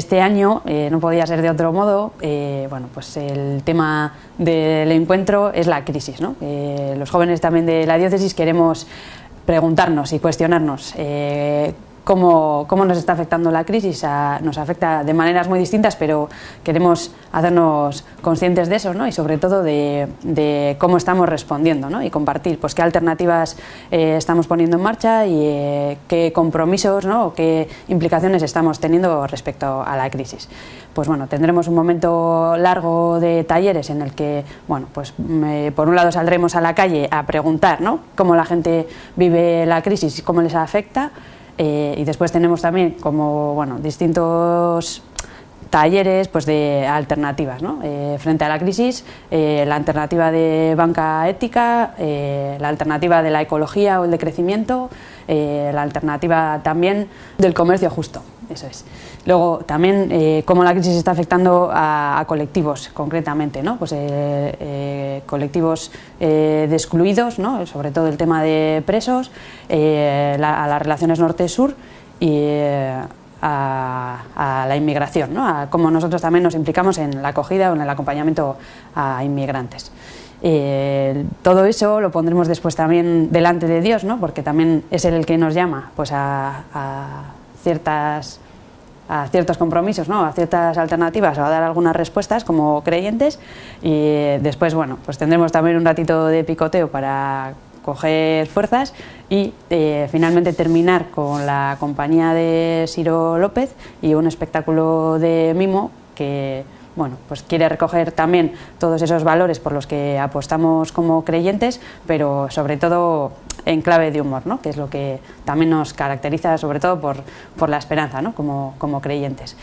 este año, no podía ser de otro modo, bueno, pues el tema del encuentro es la crisis, ¿no? Los jóvenes también de la diócesis queremos preguntarnos y cuestionarnos cómo nos está afectando la crisis. Nos afecta de maneras muy distintas, pero queremos hacernos conscientes de eso, ¿no? Y sobre todo de cómo estamos respondiendo, ¿no? Y compartir pues qué alternativas estamos poniendo en marcha y qué compromisos, ¿no? O qué implicaciones estamos teniendo respecto a la crisis. Pues bueno, tendremos un momento largo de talleres en el que, bueno, pues por un lado saldremos a la calle a preguntar, ¿no? Cómo la gente vive la crisis y cómo les afecta. Y después tenemos también como, bueno, distintos talleres pues de alternativas, ¿no? Frente a la crisis, la alternativa de banca ética, la alternativa de la ecología o el decrecimiento, la alternativa también del comercio justo, eso es. Luego también cómo la crisis está afectando a colectivos concretamente, ¿no? Pues colectivos de excluidos, ¿no? Sobre todo el tema de presos, a las relaciones norte-sur y a la inmigración, ¿no? A cómo nosotros también nos implicamos en la acogida o en el acompañamiento a inmigrantes. Todo eso lo pondremos después también delante de Dios, ¿no? Porque también es Él el que nos llama pues a ciertos compromisos, ¿no? A ciertas alternativas o a dar algunas respuestas como creyentes. Y después, bueno, pues tendremos también un ratito de picoteo para coger fuerzas y finalmente terminar con la compañía de Siro López y un espectáculo de mimo que, bueno, pues quiere recoger también todos esos valores por los que apostamos como creyentes, pero sobre todo en clave de humor, ¿no? Que es lo que también nos caracteriza, sobre todo por la esperanza, ¿no? Como creyentes.